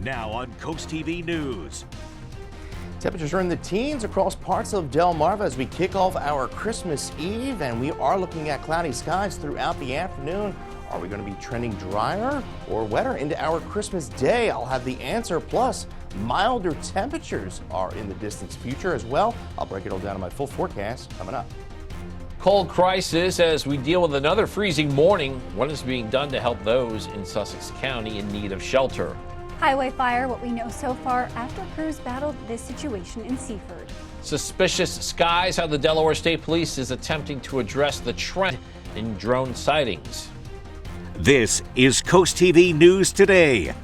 Now on CoastTV News. Temperatures are in the teens across parts of Delmarva as we kick off our Christmas Eve, and we are looking at cloudy skies throughout the afternoon. Are we going to be trending drier or wetter into our Christmas Day? I'll have the answer. Plus, milder temperatures are in the distant future as well. I'll break it all down in my full forecast coming up. Cold crisis as we deal with another freezing morning. What is being done to help those in Sussex County in need of shelter? Highway fire, what we know so far after crews battled this situation in Seaford. Suspicious skies, how the Delaware State Police is attempting to address the trend in drone sightings. This is CoastTV News Today.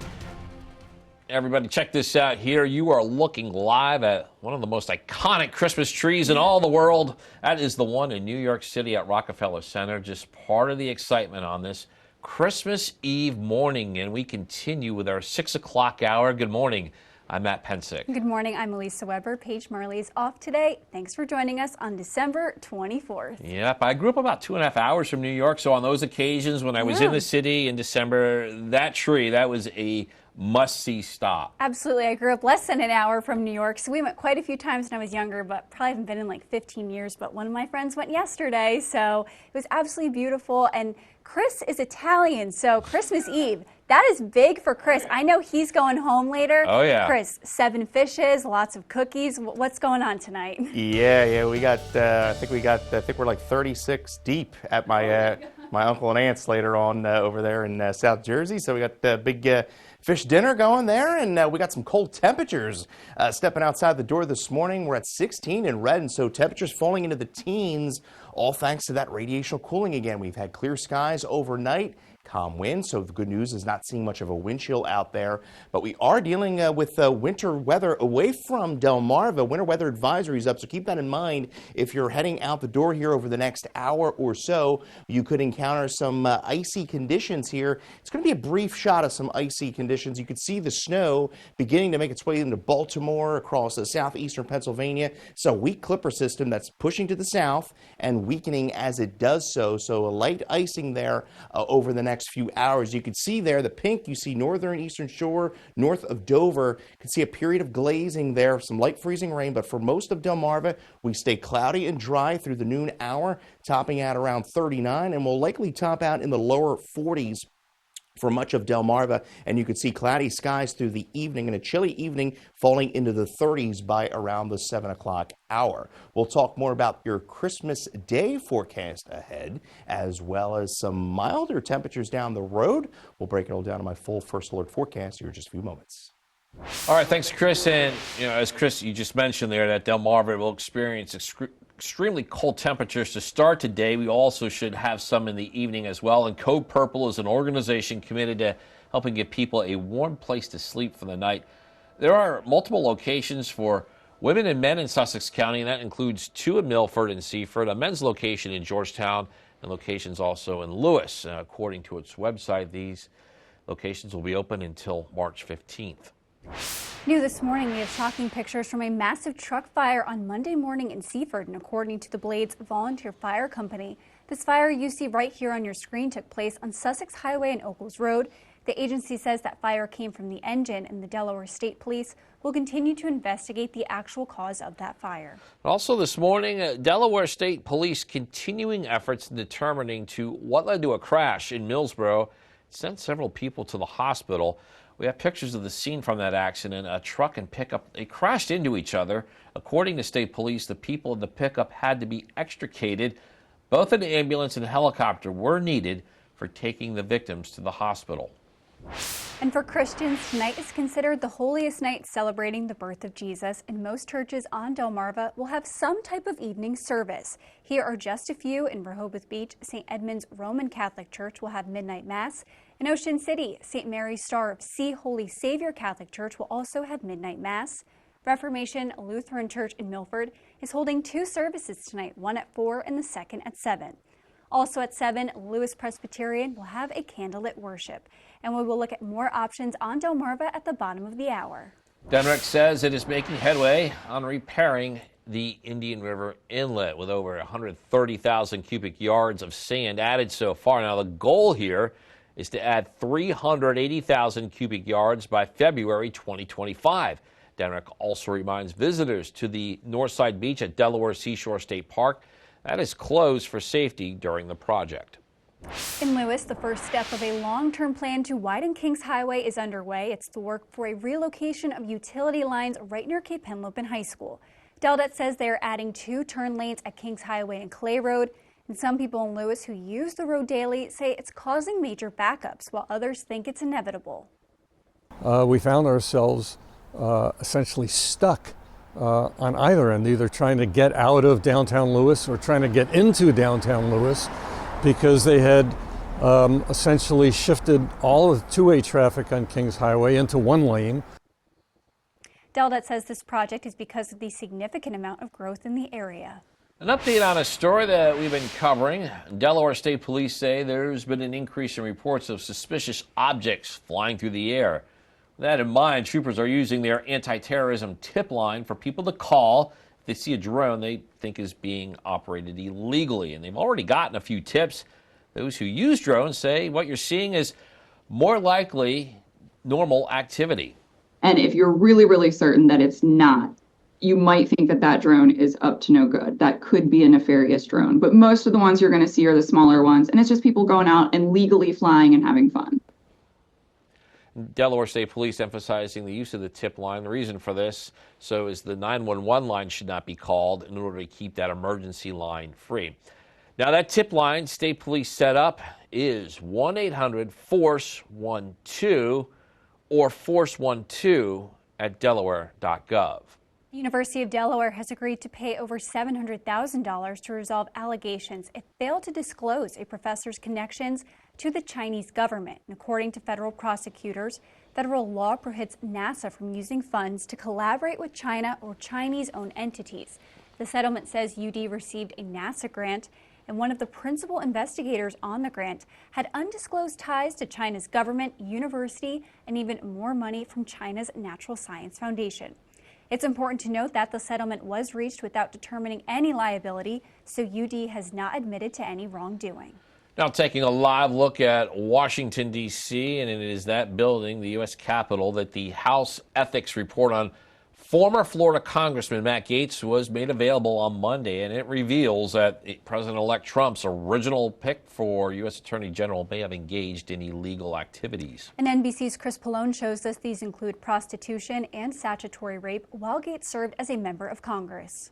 Everybody check this out here. You are looking live at one of the most iconic Christmas trees in all the world. That is the one in New York City at Rockefeller Center. Just part of the excitement on this Christmas Eve morning, and we continue with our 6 o'clock hour. Good morning. I'm Matt Pensick. Good morning. I'm Elisa Weber. Paige Marley is off today. Thanks for joining us on December 24th. Yep, I grew up about 2.5 hours from New York, so on those occasions when I was in the city in December, that tree, that was a must-see stop. Absolutely. I grew up less than an hour from New York, so we went quite a few times when I was younger, but probably haven't been in like 15 years. But one of my friends went yesterday, so it was absolutely beautiful. And Chris is Italian, so Christmas Eve, that is big for Chris. I know he's going home later. Oh, yeah. Chris, 7 fishes, lots of cookies. What's going on tonight? Yeah, we got, I think we're like 36 deep at my uncle and aunt's later on over there in South Jersey. So we got the big fish dinner going there, and we got some cold temperatures stepping outside the door this morning. We're at 16 in red, and so temperatures falling into the teens, all thanks to that radiational cooling again. We've had clear skies overnight. Calm wind, so the good news is not seeing much of a wind chill out there. But we are dealing with winter weather away from Delmarva. Winter weather advisories up, so keep that in mind. If you're heading out the door here over the next hour or so, you could encounter some icy conditions here. It's going to be a brief shot of some icy conditions. You could see the snow beginning to make its way into Baltimore, across southeastern Pennsylvania. So a weak clipper system that's pushing to the south and weakening as it does so. So a light icing there over the next few hours. You can see there the pink, you see northern eastern shore, north of Dover. You can see a period of glazing there, some light freezing rain, but for most of Delmarva, we stay cloudy and dry through the noon hour, topping out around 39, and will likely top out in the lower 40s for much of Delmarva, and you could see cloudy skies through the evening and a chilly evening falling into the 30s by around the 7 o'clock hour. We'll talk more about your Christmas Day forecast ahead, as well as some milder temperatures down the road. We'll break it all down in my full first alert forecast here in just a few moments. All right, thanks, Chris. And, as Chris, you just mentioned there, that Delmarva will experience extremely cold temperatures to start today. We also should have some in the evening as well. And Code Purple is an organization committed to helping give people a warm place to sleep for the night. There are multiple locations for women and men in Sussex County, and that includes 2 in Milford and Seaford, a men's location in Georgetown, and locations also in Lewis. According to its website, these locations will be open until March 15th. New this morning, we have shocking pictures from a massive truck fire on Monday morning in Seaford, and according to the Blades Volunteer Fire Company, this fire you see right here on your screen took place on Sussex Highway and Oakles Road. The agency says that fire came from the engine, and the Delaware State Police will continue to investigate the actual cause of that fire. Also this morning, Delaware State Police continuing efforts in determining what led to a crash in Millsboro sent several people to the hospital. We have pictures of the scene from that accident. A truck and pickup, they crashed into each other. According to state police, the people in the pickup had to be extricated. Both an ambulance and a helicopter were needed for taking the victims to the hospital. And for Christians, tonight is considered the holiest night celebrating the birth of Jesus, and most churches on Delmarva will have some type of evening service. Here are just a few. In Rehoboth Beach, St. Edmund's Roman Catholic Church will have midnight mass. In Ocean City, St. Mary's Star of Sea Holy Savior Catholic Church will also have midnight mass. Reformation Lutheran Church in Milford is holding 2 services tonight, one at 4 and the second at 7. Also at 7, Lewis Presbyterian will have a candlelit worship. And we will look at more options on Delmarva at the bottom of the hour. Denrick says it is making headway on repairing the Indian River Inlet with over 130,000 cubic yards of sand added so far. Now the goal here is to add 380,000 cubic yards by February 2025. Denrick also reminds visitors to the Northside Beach at Delaware Seashore State Park that is closed for safety during the project. In Lewis, the first step of a long-term plan to widen Kings Highway is underway. It's the work for a relocation of utility lines right near Cape Henlopen High School. Deldet says they are adding 2 turn lanes at Kings Highway and Clay Road. And some people in Lewis who use the road daily say it's causing major backups, while others think it's inevitable. We found ourselves essentially stuck on either end, either trying to get out of downtown Lewis or trying to get into downtown Lewis, because they had essentially shifted all of two-way traffic on Kings Highway into one lane. Deldet says this project is because of the significant amount of growth in the area. An update on a story that we've been covering. Delaware State Police say there's been an increase in reports of suspicious objects flying through the air. With that in mind, troopers are using their anti-terrorism tip line for people to call if they see a drone they think is being operated illegally. And they've already gotten a few tips. Those who use drones say what you're seeing is more likely normal activity. And if you're really, really certain that it's not, you might think that that drone is up to no good. That could be a nefarious drone. But most of the ones you're going to see are the smaller ones. And it's just people going out and legally flying and having fun. Delaware State Police emphasizing the use of the tip line. The reason for this, so is the 911 line should not be called in order to keep that emergency line free. Now, that tip line State Police set up is 1-800-FORCE-12 or force12 at delaware.gov. The University of Delaware has agreed to pay over $700,000 to resolve allegations it failed to disclose a professor's connections to the Chinese government. And according to federal prosecutors, federal law prohibits NASA from using funds to collaborate with China or Chinese-owned entities. The settlement says UD received a NASA grant, and one of the principal investigators on the grant had undisclosed ties to China's government, university, and even more money from China's Natural Science Foundation. It's important to note that the settlement was reached without determining any liability, so UD has not admitted to any wrongdoing. Now taking a live look at Washington, D.C., and it is that building, the U.S. Capitol, that the House Ethics Report on former Florida Congressman Matt Gaetz was made available on Monday, and it reveals that President-elect Trump's original pick for U.S. Attorney General may have engaged in illegal activities. And NBC's Chris Pallone shows us these include prostitution and statutory rape while Gaetz served as a member of Congress.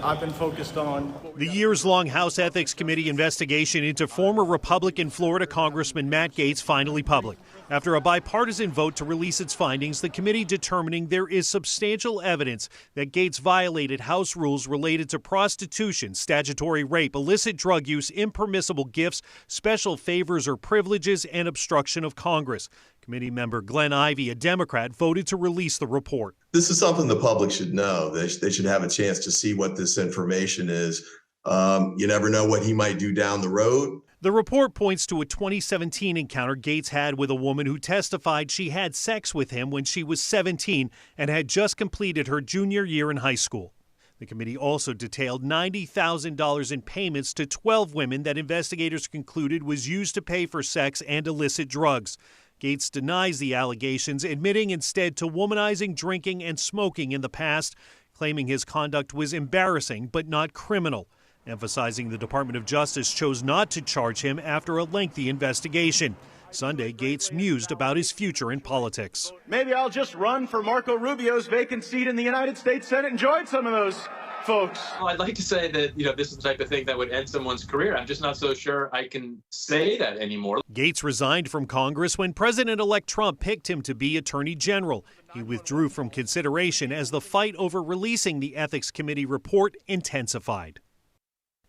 I've been focused on the years-long House Ethics Committee investigation into former Republican Florida Congressman Matt Gaetz finally public. After a bipartisan vote to release its findings, the committee determining there is substantial evidence that Gaetz violated House rules related to prostitution, statutory rape, illicit drug use, impermissible gifts, special favors or privileges, and obstruction of Congress. Committee member Glenn Ivey, a Democrat, voted to release the report. This is something the public should know. They should have a chance to see what this information is. You never know what he might do down the road. The report points to a 2017 encounter Gaetz had with a woman who testified she had sex with him when she was 17 and had just completed her junior year in high school. The committee also detailed $90,000 in payments to 12 women that investigators concluded was used to pay for sex and illicit drugs. Gaetz denies the allegations, admitting instead to womanizing, drinking, and smoking in the past, claiming his conduct was embarrassing but not criminal, emphasizing the Department of Justice chose not to charge him after a lengthy investigation. Sunday, Gaetz mused about his future in politics. Maybe I'll just run for Marco Rubio's vacant seat in the United States Senate and join some of those folks. Well, I'd like to say that, this is the type of thing that would end someone's career. I'm just not so sure I can say that anymore. Gaetz resigned from Congress when President-elect Trump picked him to be Attorney General. He withdrew from consideration as the fight over releasing the Ethics Committee report intensified.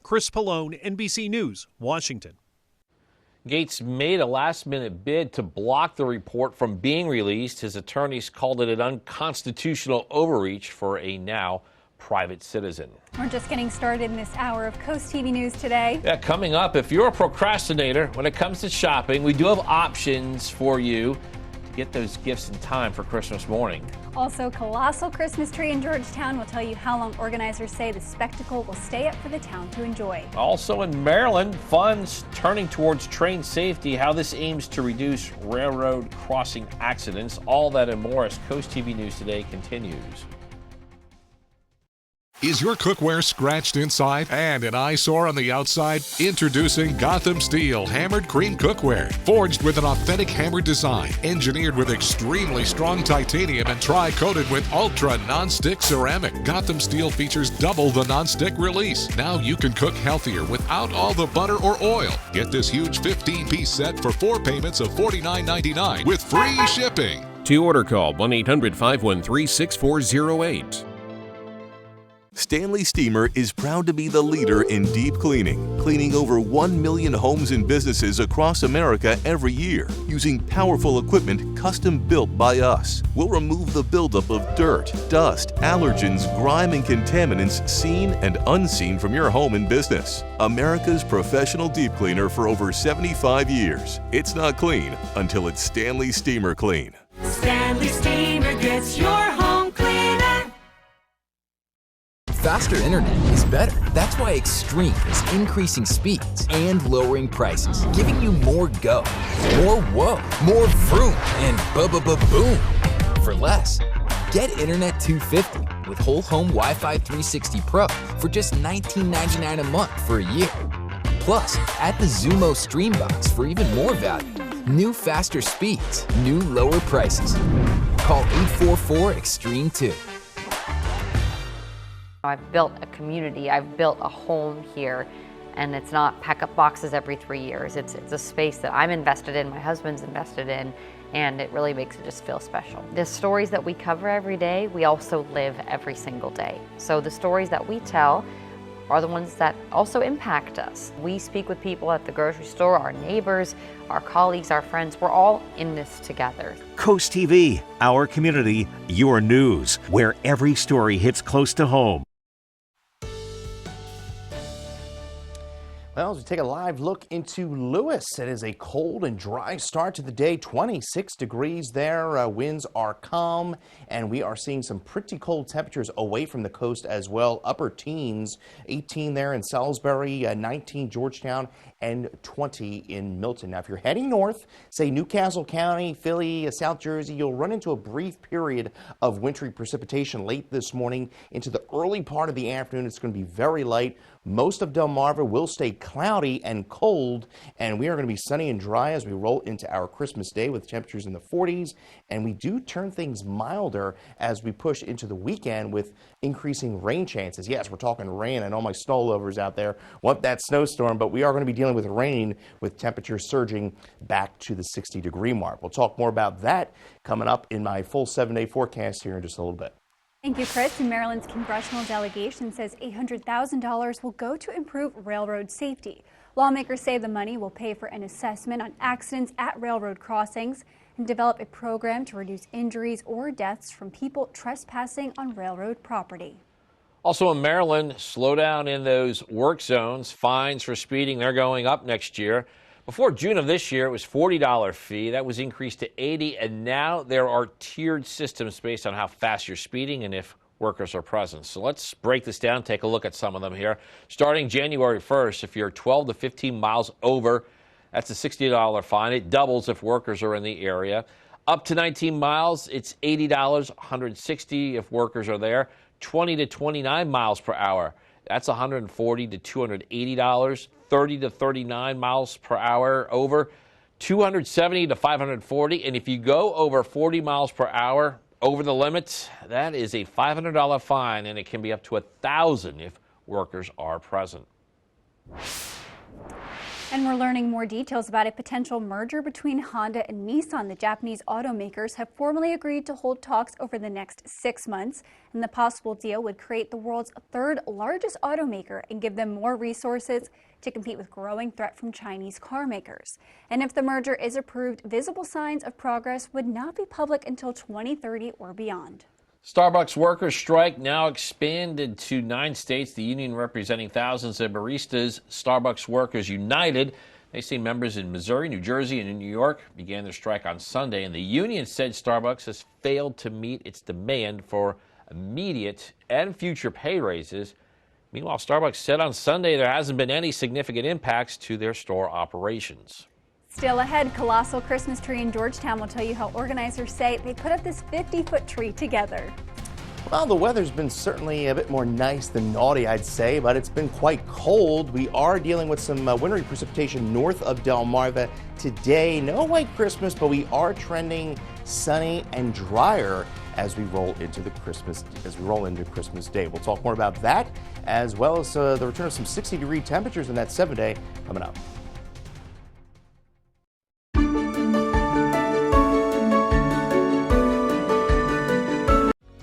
Chris Pallone, NBC News, Washington. Gaetz made a last-minute bid to block the report from being released. His attorneys called it an unconstitutional overreach for a now private citizen. We're just getting started in this hour of Coast TV News today. Yeah, coming up, if you're a procrastinator when it comes to shopping, we do have options for you to get those gifts in time for Christmas morning. Also, colossal Christmas tree in Georgetown will tell you how long organizers say the spectacle will stay up for the town to enjoy. Also in Maryland, funds turning towards train safety, how this aims to reduce railroad crossing accidents. All that and more as Coast TV News Today continues. Is your cookware scratched inside and an eyesore on the outside? Introducing Gotham Steel Hammered Cream Cookware. Forged with an authentic hammered design, engineered with extremely strong titanium and tri-coated with ultra non-stick ceramic. Gotham Steel features double the non-stick release. Now you can cook healthier without all the butter or oil. Get this huge 15-piece set for 4 payments of $49.99 with free shipping. To order, call 1-800-513-6408. Stanley Steamer is proud to be the leader in deep cleaning, cleaning over 1 million homes and businesses across America every year, using powerful equipment custom built by us. We'll remove the buildup of dirt, dust, allergens, grime, and contaminants seen and unseen from your home and business. America's professional deep cleaner for over 75 years. It's not clean until it's Stanley Steamer Clean. Stanley Steamer gets your home cleaner. Faster internet is better. That's why Extreme is increasing speeds and lowering prices, giving you more go, more whoa, more vroom, and boom for less. Get Internet 250 with whole home Wi-Fi 360 Pro for just $19.99 a month for a year. Plus, add the Zumo Stream Box for even more value. New faster speeds, new lower prices. Call 844-EXTREME2. I've built a community, I've built a home here, and it's not pack up boxes every 3 years. It's a space that I'm invested in, my husband's invested in, and it really makes it just feel special. The stories that we cover every day, we also live every single day. So the stories that we tell are the ones that also impact us. We speak with people at the grocery store, our neighbors, our colleagues, our friends. We're all in this together. Coast TV, our community, your news, where every story hits close to home. Well, as we take a live look into Lewis, it is a cold and dry start to the day. 26 degrees there. Winds are calm, and we are seeing some pretty cold temperatures away from the coast as well. Upper teens, 18 there in Salisbury, 19 Georgetown, and 20 in Milton. Now, if you're heading north, say Newcastle County, Philly, South Jersey, you'll run into a brief period of wintry precipitation late this morning into the early part of the afternoon. It's going to be very light. Most of Delmarva will stay cloudy and cold, and we are going to be sunny and dry as we roll into our Christmas Day with temperatures in the 40s. And we do turn things milder as we push into the weekend with increasing rain chances. Yes, we're talking rain. I know my snow lovers out there want that snowstorm, but we are going to be dealing with rain with temperatures surging back to the 60-degree mark. We'll talk more about that coming up in my full 7-day forecast here in just a little bit. Thank you, Chris. And Maryland's congressional delegation says $800,000 will go to improve railroad safety. Lawmakers say the money will pay for an assessment on accidents at railroad crossings and develop a program to reduce injuries or deaths from people trespassing on railroad property. Also in Maryland, slow down in those work zones. Fines for speeding, they're going up next year. Before June of this year, it was $40 fee. That was increased to $80, and now there are tiered systems based on how fast you're speeding and if workers are present. So let's break this down, take a look at some of them here. Starting January 1st, if you're 12 to 15 miles over, that's a $60 fine. It doubles if workers are in the area. Up to 19 miles, it's $80, $160 if workers are there. 20 to 29 miles per hour, that's $140 to $280. 30 to 39 miles per hour over, $270 to $540. And if you go over 40 miles per hour over the limits, that is a $500 fine, and it can be up to $1,000 if workers are present. And we're learning more details about a potential merger between Honda and Nissan. The Japanese automakers have formally agreed to hold talks over the next 6 months, and the possible deal would create the world's third largest automaker and give them more resources to compete with growing threat from Chinese car makers. And if the merger is approved, visible signs of progress would not be public until 2030 or beyond. Starbucks workers' strike now expanded to 9 states. The union representing thousands of baristas, Starbucks Workers United, They say members in Missouri, New Jersey, and in New York began their strike on Sunday, and the union said Starbucks has failed to meet its demand for immediate and future pay raises. Meanwhile, Starbucks said on Sunday there hasn't been any significant impacts to their store operations. Still ahead, colossal Christmas tree in Georgetown will tell you how organizers say they put up this 50-foot tree together. Well, the weather's been certainly a bit more nice than naughty, I'd say, but it's been quite cold. We are dealing with some wintry precipitation north of Delmarva today. No white Christmas, but we are trending sunny and drier as we roll into Christmas Day. We'll talk more about that, as well as the return of some 60-degree temperatures in that 7-day coming up.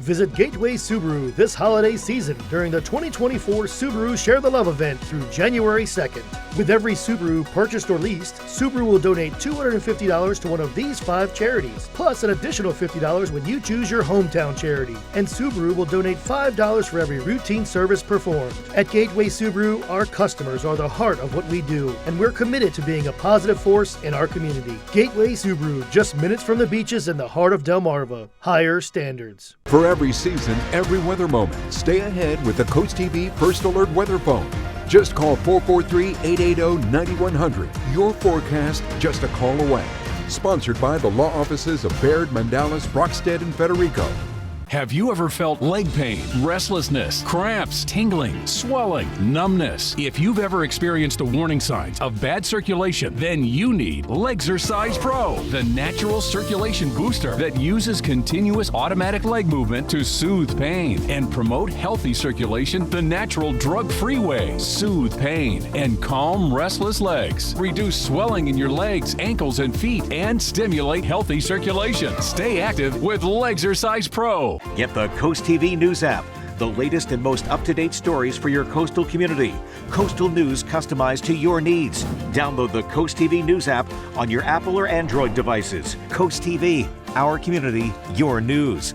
Visit Gateway Subaru this holiday season during the 2024 Subaru Share the Love event through January 2nd. With every Subaru purchased or leased, Subaru will donate $250 to one of these 5 charities, plus an additional $50 when you choose your hometown charity. And Subaru will donate $5 for every routine service performed. At Gateway Subaru, our customers are the heart of what we do, and we're committed to being a positive force in our community. Gateway Subaru, just minutes from the beaches in the heart of Delmarva. Higher standards. For every season, every weather moment, stay ahead with the CoastTV First Alert Weather Phone. Just call 443-880-9100. Your forecast just a call away. Sponsored by the law offices of Baird, Mandalis, Brockstead, and Federico. Have you ever felt leg pain, restlessness, cramps, tingling, swelling, numbness? If you've ever experienced the warning signs of bad circulation, then you need Legzercise Pro, the natural circulation booster that uses continuous automatic leg movement to soothe pain and promote healthy circulation the natural drug-free way. Soothe pain and calm restless legs. Reduce swelling in your legs, ankles, and feet, and stimulate healthy circulation. Stay active with Legzercise Pro. Get the Coast TV News app, the latest and most up-to-date stories for your coastal community. Coastal news customized to your needs. Download the Coast TV News app on your Apple or Android devices. Coast TV, our community, your news.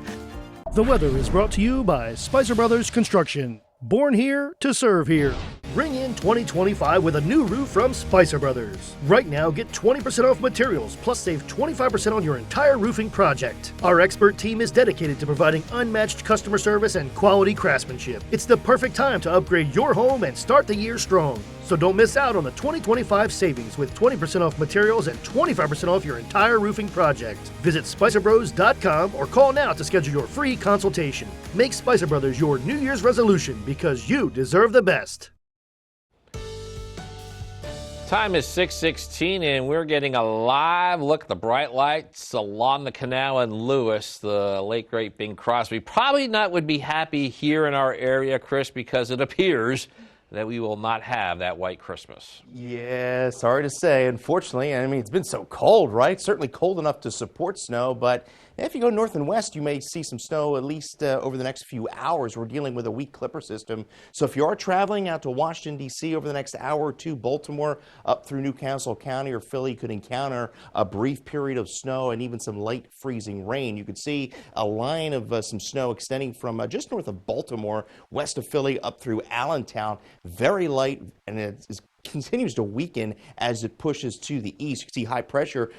The weather is brought to you by Spicer Brothers Construction. Born here to serve here. Ring in 2025 with a new roof from Spicer Brothers. Right now, get 20% off materials, plus save 25% on your entire roofing project. Our expert team is dedicated to providing unmatched customer service and quality craftsmanship. It's the perfect time to upgrade your home and start the year strong. So don't miss out on the 2025 savings with 20% off materials and 25% off your entire roofing project. Visit SpicerBros.com or call now to schedule your free consultation. Make Spicer Brothers your New Year's resolution because you deserve the best. Time is 6:16, and we're getting a live look at the bright lights along the canal in Lewis, the late great Bing Crosby. Probably not would be happy here in our area, Chris, because it appears that we will not have that white Christmas. Yeah, sorry to say. Unfortunately, I mean, it's been so cold, right? Certainly cold enough to support snow, but if you go north and west, you may see some snow at least over the next few hours. We're dealing with a weak clipper system. So if you are traveling out to Washington, D.C. over the next hour or two, Baltimore up through Newcastle County or Philly could encounter a brief period of snow and even some light freezing rain. You could see a line of some snow extending from just north of Baltimore, west of Philly, up through Allentown. Very light, and it continues to weaken as it pushes to the east. You can see high pressure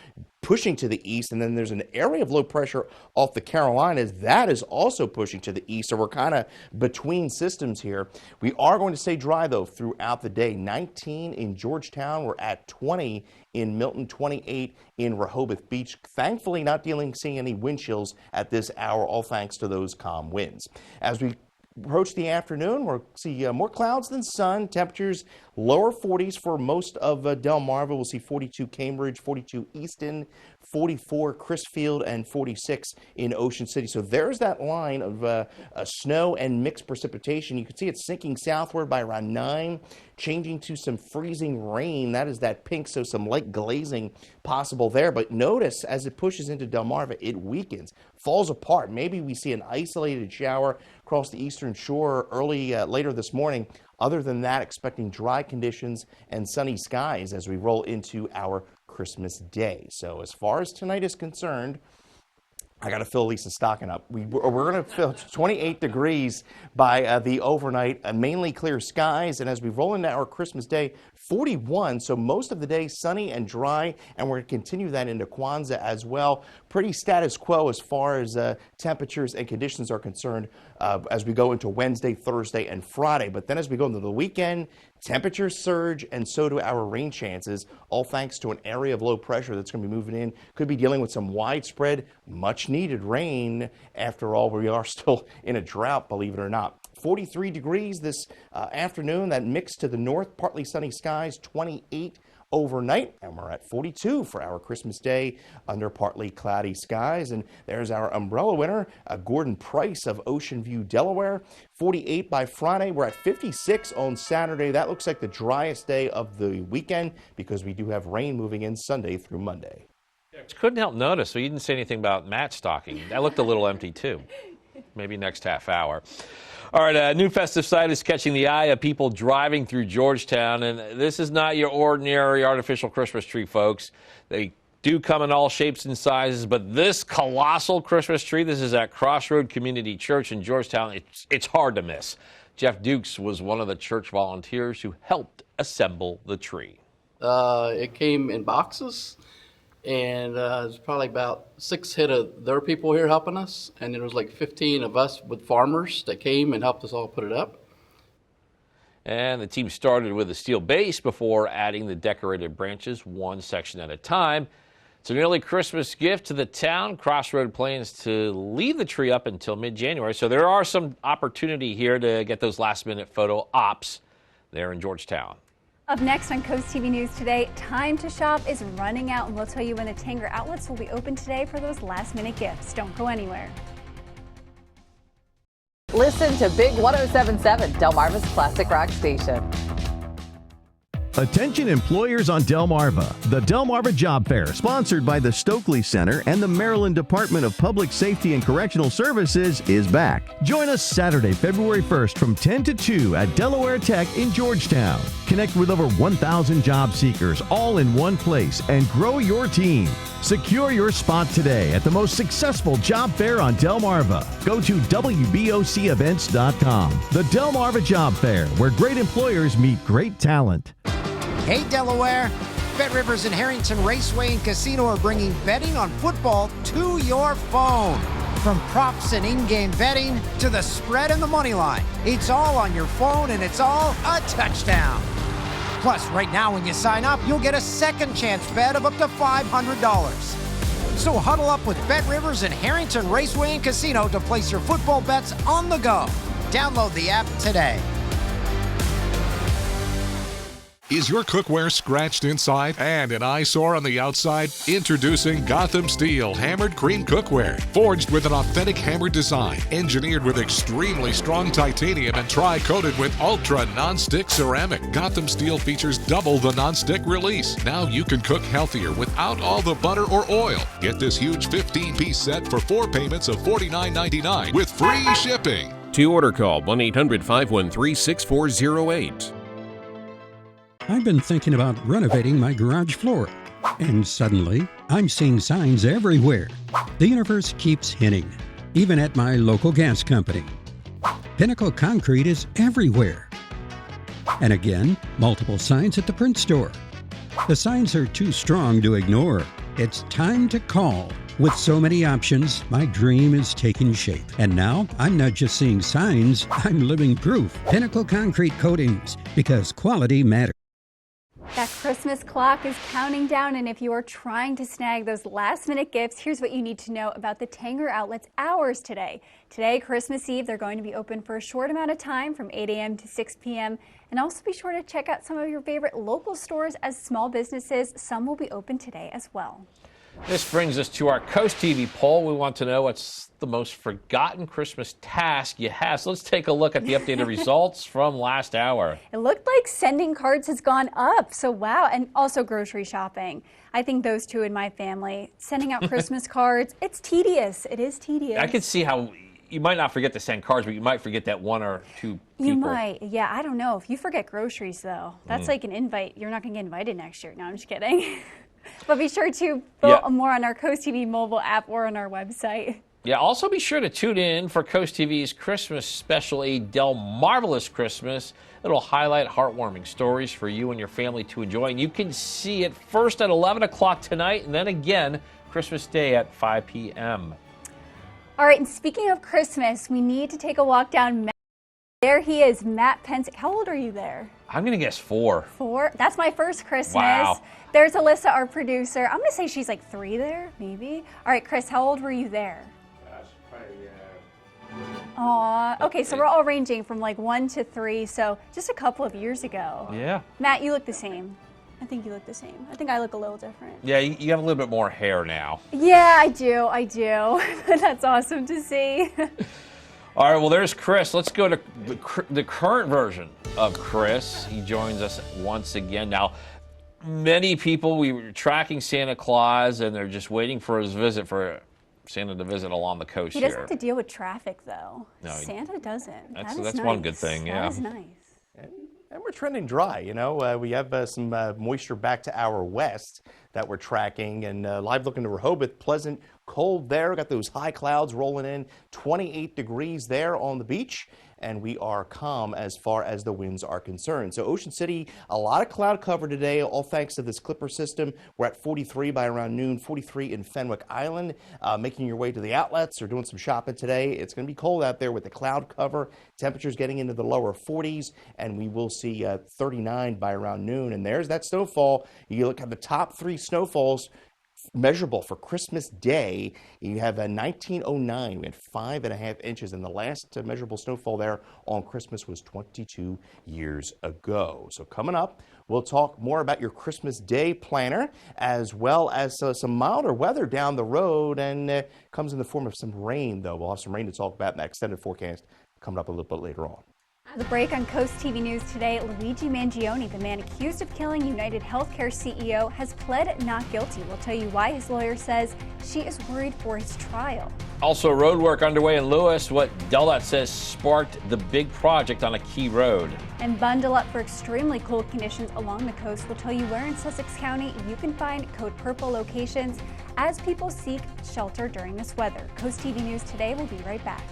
pushing to the east, and then there's an area of low pressure off the Carolinas that is also pushing to the east. So we're kind of between systems here. We are going to stay dry though throughout the day. 19 in Georgetown. We're at 20 in Milton, 28 in Rehoboth Beach. Thankfully not seeing any wind chills at this hour, all thanks to those calm winds. As we approach the afternoon, we'll see more clouds than sun. Temperatures lower 40s for most of Delmarva. We'll see 42 Cambridge, 42 Easton, 44 Crisfield, and 46 in Ocean City. So there's that line of snow and mixed precipitation. You can see it sinking southward by around 9, changing to some freezing rain. That is that pink, so some light glazing possible there. But notice as it pushes into Delmarva, it weakens, falls apart. Maybe we see an isolated shower across the eastern shore later this morning. Other than that, expecting dry conditions and sunny skies as we roll into our Christmas Day. So as far as tonight is concerned, I got to fill Lisa's stocking up. We're going to fill 28 degrees by the overnight, mainly clear skies. And as we roll into our Christmas Day, 41, so most of the day sunny and dry, and we're going to continue that into Kwanzaa as well. Pretty status quo as far as temperatures and conditions are concerned as we go into Wednesday, Thursday, and Friday. But then as we go into the weekend, temperatures surge, and so do our rain chances, all thanks to an area of low pressure that's going to be moving in. Could be dealing with some widespread, much-needed rain. After all, we are still in a drought, believe it or not. 43 degrees this afternoon, that mix to the north, partly sunny skies, 28 overnight, and we're at 42 for our Christmas Day under partly cloudy skies. And there's our umbrella winner, Gordon Price of Ocean View, Delaware. 48 by Friday. We're at 56 on Saturday. That looks like the driest day of the weekend because we do have rain moving in Sunday through Monday. Couldn't help notice, so you didn't say anything about match stocking. That looked a little empty too. Maybe next half hour. All right, a new festive sight is catching the eye of people driving through Georgetown, and this is not your ordinary artificial Christmas tree, folks. They do come in all shapes and sizes, but this colossal Christmas tree, this is at Crossroad Community Church in Georgetown. It's hard to miss. Jeff Dukes was one of the church volunteers who helped assemble the tree. It came in boxes. And there's probably about 6 head of their people here helping us. And there was like 15 of us with farmers that came and helped us all put it up. And the team started with a steel base before adding the decorated branches one section at a time. It's an early Christmas gift to the town. Crossroad plans to leave the tree up until mid-January. So there are some opportunity here to get those last-minute photo ops there in Georgetown. Up next on Coast TV News today, time to shop is running out, and we'll tell you when the Tanger outlets will be open today for those last-minute gifts. Don't go anywhere. Listen to Big 107.7, Delmarva's classic rock station. Attention employers on Delmarva. The Delmarva Job Fair, sponsored by the Stokely Center and the Maryland Department of Public Safety and Correctional Services, is back. Join us Saturday, February 1st from 10 to 2 at Delaware Tech in Georgetown. Connect with over 1,000 job seekers all in one place and grow your team. Secure your spot today at the most successful job fair on Delmarva. Go to WBOCevents.com. The Delmarva Job Fair, where great employers meet great talent. Hey Delaware, Bet Rivers and Harrington Raceway and Casino are bringing betting on football to your phone. From props and in-game betting to the spread and the money line, it's all on your phone and it's all a touchdown. Plus, right now when you sign up, you'll get a second chance bet of up to $500. So huddle up with Bet Rivers and Harrington Raceway and Casino to place your football bets on the go. Download the app today. Is your cookware scratched inside and an eyesore on the outside? Introducing Gotham Steel Hammered Cream Cookware. Forged with an authentic hammered design, engineered with extremely strong titanium and tri-coated with ultra non-stick ceramic. Gotham Steel features double the non-stick release. Now you can cook healthier without all the butter or oil. Get this huge 15-piece set for 4 payments of $49.99 with free shipping. To order, call 1-800-513-6408. I've been thinking about renovating my garage floor, and suddenly I'm seeing signs everywhere. The universe keeps hinting, even at my local gas company. Pinnacle Concrete is everywhere. And again, multiple signs at the print store. The signs are too strong to ignore. It's time to call. With so many options, my dream is taking shape. And now, I'm not just seeing signs, I'm living proof. Pinnacle Concrete Coatings, because quality matters. That Christmas clock is counting down, and if you are trying to snag those last-minute gifts, here's what you need to know about the Tanger Outlets hours today. Today, Christmas Eve, they're going to be open for a short amount of time from 8 a.m. to 6 p.m. And also be sure to check out some of your favorite local stores as small businesses. Some will be open today as well. This brings us to our Coast TV poll. We want to know what's the most forgotten Christmas task you have. So let's take a look at the updated results from last hour. It looked like sending cards has gone up. So wow. And also grocery shopping. I think those two in my family. Sending out Christmas cards, it's tedious. It is tedious. I could see how you might not forget to send cards, but you might forget that 1 or 2 people. You might. Yeah, I don't know. If you forget groceries, though, that's like an invite. You're not going to get invited next year. No, I'm just kidding. But be sure to vote more on our Coast TV mobile app or on our website. Yeah, also be sure to tune in for Coast TV's Christmas special, A Del Marvelous Christmas. It'll highlight heartwarming stories for you and your family to enjoy. And you can see it first at 11 o'clock tonight and then again Christmas Day at 5 p.m. All right, and speaking of Christmas, we need to take a walk down. There he is, Matt Pence. How old are you there? I'm going to guess 4. 4? That's my first Christmas. Wow. There's Alyssa, our producer. I'm going to say she's like 3 there, maybe. All right, Chris, how old were you there? Aw, okay, so we're all ranging from like 1 to 3, so just a couple of years ago. Yeah. Matt, you look the same. I think you look the same. I think I look a little different. Yeah, you have a little bit more hair now. Yeah, I do. That's awesome to see. All right, well, there's Chris. Let's go to the current version of Chris. He joins us once again. Now, many people, we were tracking Santa Claus, and they're just waiting for his visit, for Santa to visit along the coast He here. doesn't have to deal with traffic, though. No, Santa doesn't. That's nice. one good thing, yeah. That is nice. And we're trending dry, you know. We have some moisture back to our west that we're tracking. And live look into Rehoboth, pleasant, cold there. Got those high clouds rolling in, 28 degrees there on the beach. And we are calm as far as the winds are concerned. So Ocean City, a lot of cloud cover today, all thanks to this Clipper system. We're at 43 by around noon, 43 in Fenwick Island. Making your way to the outlets or doing some shopping today. It's going to be cold out there with the cloud cover. Temperatures getting into the lower 40s, and we will see 39 by around noon. And there's that snowfall. You look at the top 3 snowfalls measurable for Christmas Day. You have a 1909. We had 5.5 inches, and the last measurable snowfall there on Christmas was 22 years ago. So coming up, we'll talk more about your Christmas Day planner, as well as some milder weather down the road, and comes in the form of some rain, though. We'll have some rain to talk about in that extended forecast coming up a little bit later on. The break on Coast TV News today, Luigi Mangione, the man accused of killing United Healthcare CEO, has pled not guilty. We'll tell you why his lawyer says she is worried for his trial. Also, road work underway in Lewis, what DelDOT says sparked the big project on a key road. And bundle up for extremely cold conditions along the coast. We'll tell you where in Sussex County you can find Code Purple locations as people seek shelter during this weather. Coast TV News today will be right back.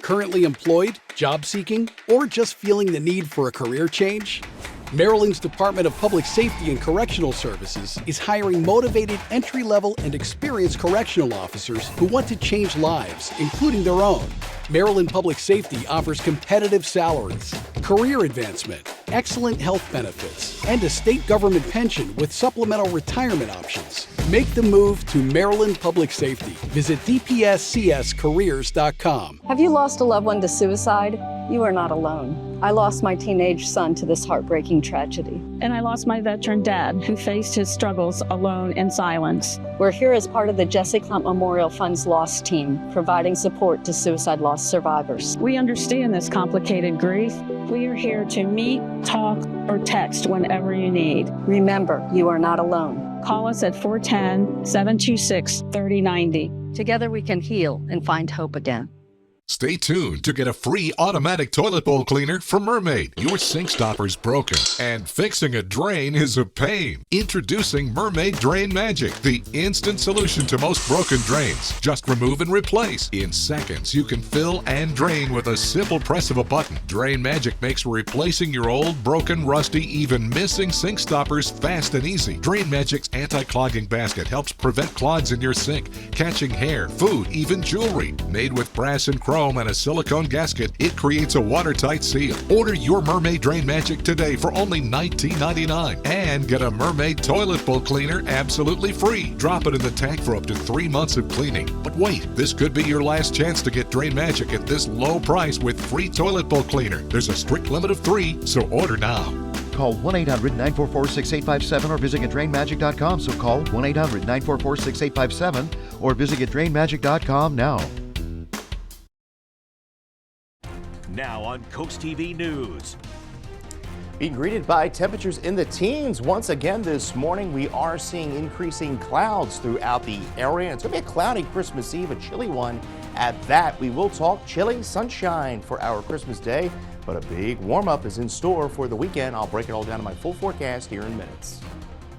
Currently employed, job seeking, or just feeling the need for a career change? Maryland's Department of Public Safety and Correctional Services is hiring motivated entry-level and experienced correctional officers who want to change lives, including their own. Maryland Public Safety offers competitive salaries, career advancement, excellent health benefits, and a state government pension with supplemental retirement options. Make the move to Maryland Public Safety. Visit dpscscareers.com. Have you lost a loved one to suicide? You are not alone. I lost my teenage son to this heartbreaking tragedy. And I lost my veteran dad, who faced his struggles alone in silence. We're here as part of the Jesse Clump Memorial Fund's Lost team, providing support to suicide loss survivors. We understand this complicated grief. We are here to meet, talk, or text whenever you need. Remember, you are not alone. Call us at 410-726-3090. Together we can heal and find hope again. Stay tuned to get a free automatic toilet bowl cleaner from Mermaid. Your sink stopper's broken, and fixing a drain is a pain. Introducing Mermaid Drain Magic, the instant solution to most broken drains. Just remove and replace. In seconds, you can fill and drain with a simple press of a button. Drain Magic makes replacing your old, broken, rusty, even missing sink stoppers fast and easy. Drain Magic's anti-clogging basket helps prevent clogs in your sink, catching hair, food, even jewelry. Made with brass and chrome and a silicone gasket, it creates a watertight seal. Order your Mermaid Drain Magic today for only $19.99 and get a Mermaid toilet bowl cleaner absolutely free. Drop it in the tank for up to 3 months of cleaning. But wait, this could be your last chance to get Drain Magic at this low price with free toilet bowl cleaner. There's a strict limit of 3, so order now. Call 1-800-944-6857 or visit GetDrainMagic.com. So call 1-800-944-6857 or visit GetDrainMagic.com now. Now on Coast TV News. Being greeted by temperatures in the teens once again this morning. We are seeing increasing clouds throughout the area. It's going to be a cloudy Christmas Eve, a chilly one at that. We will talk chilly sunshine for our Christmas Day, but a big warm-up is in store for the weekend. I'll break it all down in my full forecast here in minutes.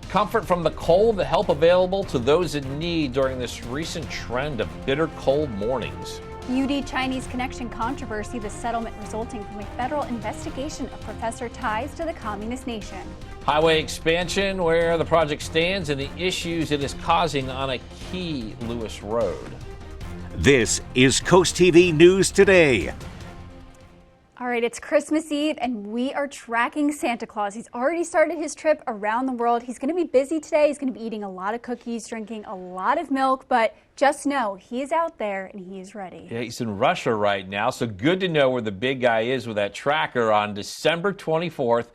Comfort from the cold, the help available to those in need during this recent trend of bitter cold mornings. UD Chinese connection controversy, the settlement resulting from a federal investigation of professor ties to the communist nation. Highway expansion, where the project stands and the issues it is causing on a key Lewis road. This is Coast TV News Today. All right, it's Christmas Eve and we are tracking Santa Claus. He's already started his trip around the world. He's going to be busy today. He's going to be eating a lot of cookies, drinking a lot of milk, but just know he is out there and he is ready. Yeah, he's in Russia right now, so good to know where the big guy is with that tracker on December 24th,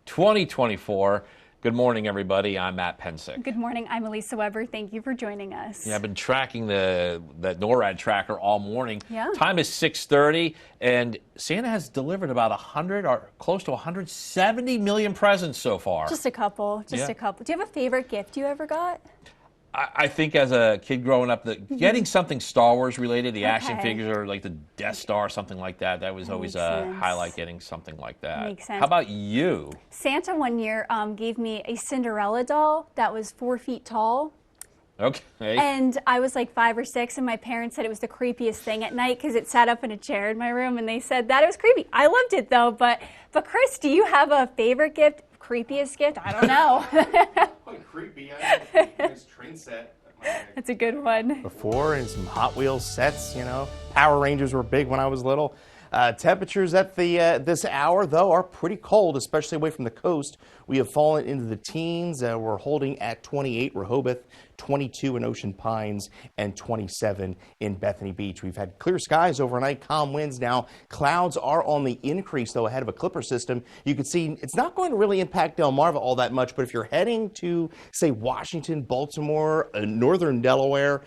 2024. Good morning, everybody. I'm Matt Pensick. Good morning. I'm Elisa Weber. Thank you for joining us. Yeah, I've been tracking the NORAD tracker all morning. Yeah. Time is 6:30, and Santa has delivered about 100 or close to 170 million presents so far. Just a couple. Just a couple. Do you have a favorite gift you ever got? I think as a kid growing up, getting something Star Wars related, the action figures or like the Death Star, something like that, that was always a highlight, getting something like that. Makes sense. How about you? Santa one year gave me a Cinderella doll that was 4 feet tall. Okay. And I was like 5 or 6, and my parents said it was the creepiest thing at night because it sat up in a chair in my room, and they said that it was creepy. I loved it though, but Chris, do you have a favorite gift? Creepiest gift? I don't know. Quite creepy. I had a nice train set. That's a good one. Before, and some Hot Wheels sets, you know. Power Rangers were big when I was little. Temperatures at this hour, though, are pretty cold, especially away from the coast. We have fallen into the teens. We're holding at 28 Rehoboth, 22 in Ocean Pines, and 27 in Bethany Beach. We've had clear skies overnight, calm winds now. Clouds are on the increase, though, ahead of a clipper system. You can see it's not going to really impact Delmarva all that much, but if you're heading to, say, Washington, Baltimore, northern Delaware,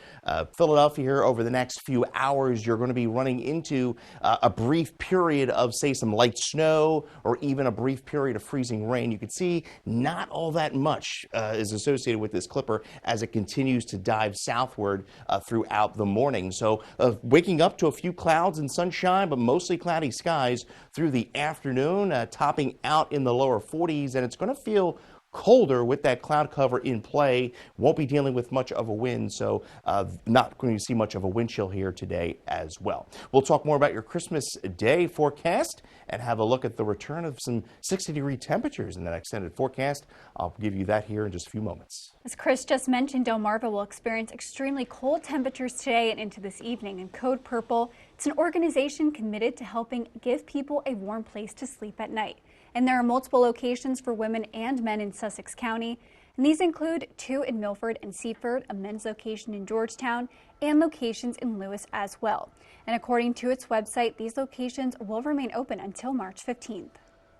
Philadelphia here over the next few hours, you're going to be running into a brief period of, say, some light snow or even a brief period of freezing rain. You can see not all that much is associated with this clipper as it continues to dive southward throughout the morning. So waking up to a few clouds and sunshine, but mostly cloudy skies through the afternoon, topping out in the lower 40s, and it's going to feel colder with that cloud cover in play. Won't be dealing with much of a wind, so not going to see much of a wind chill here today as well. We'll talk more about your Christmas Day forecast and have a look at the return of some 60-degree temperatures in that extended forecast. I'll give you that here in just a few moments. As Chris just mentioned, Delmarva will experience extremely cold temperatures today and into this evening. And Code Purple, it's an organization committed to helping give people a warm place to sleep at night. And there are multiple locations for women and men in Sussex County. And these include 2 in Milford and Seaford, a men's location in Georgetown, and locations in Lewis as well. And according to its website, these locations will remain open until March 15th.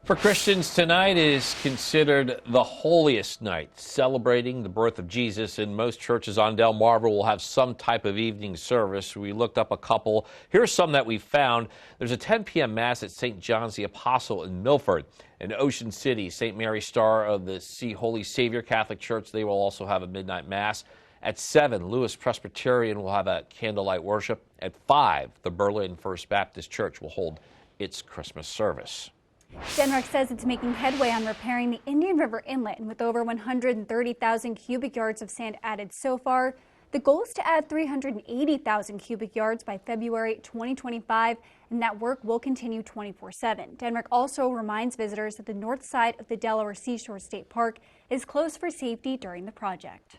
For Christians, tonight is considered the holiest night, celebrating the birth of Jesus, and most churches on Delmarva will have some type of evening service. We looked up a couple. Here's some that we found. There's a 10 p.m. Mass at St. John's the Apostle in Milford. In Ocean City, St. Mary Star of the Sea Holy Savior Catholic Church, they will also have a midnight Mass. At 7, Lewis Presbyterian will have a candlelight worship. At 5, the Berlin First Baptist Church will hold its Christmas service. Denmark says it's making headway on repairing the Indian River Inlet, and with over 130,000 cubic yards of sand added so far, the goal is to add 380,000 cubic yards by February 2025, and that work will continue 24/7. Denmark also reminds visitors that the north side of the Delaware Seashore State Park is closed for safety during the project.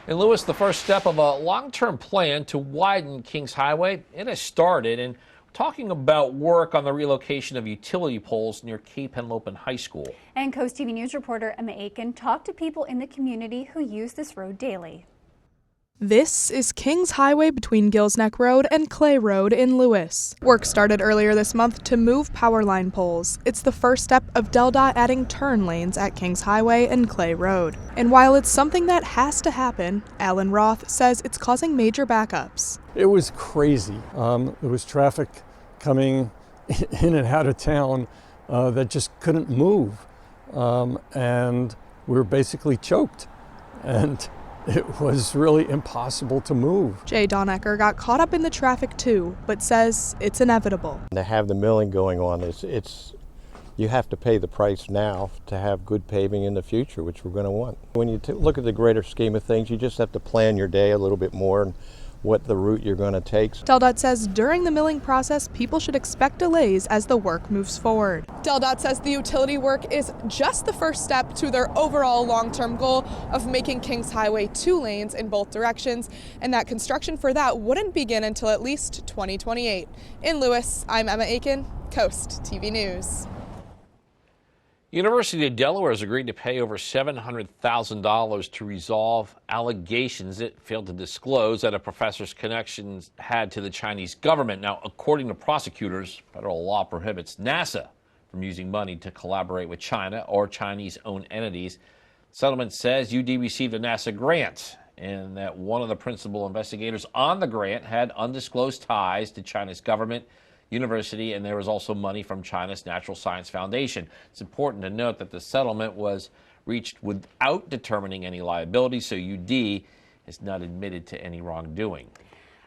In Lewis, the first step of a long-term plan to widen Kings Highway, it has started, and talking about work on the relocation of utility poles near Cape Henlopen High School. And Coast TV News reporter Emma Aiken talked to people in the community who use this road daily. This is Kings Highway between Gills Neck Road and Clay Road in Lewis. Work started earlier this month to move power line poles. It's the first step of DelDOT adding turn lanes at Kings Highway and Clay Road. And while it's something that has to happen, Alan Roth says it's causing major backups. It was crazy. There was traffic coming in and out of town that just couldn't move. And we were basically choked. And it was really impossible to move. Jay Donecker got caught up in the traffic too, but says it's inevitable. To have the milling going on, it's you have to pay the price now to have good paving in the future, which we're going to want. When you look at the greater scheme of things, you just have to plan your day a little bit more and what the route you're going to take. DelDOT says during the milling process, people should expect delays as the work moves forward. DelDOT says the utility work is just the first step to their overall long-term goal of making Kings Highway 2 lanes in both directions, and that construction for that wouldn't begin until at least 2028. In Lewis, I'm Emma Aiken, Coast TV News. University of Delaware has agreed to pay over $700,000 to resolve allegations it failed to disclose that a professor's connections had to the Chinese government. Now, according to prosecutors, federal law prohibits NASA from using money to collaborate with China or Chinese-owned entities. The settlement says UD received a NASA grant and that one of the principal investigators on the grant had undisclosed ties to China's government, university, and there was also money from China's Natural Science Foundation. It's important to note that the settlement was reached without determining any liability, so UD has not admitted to any wrongdoing.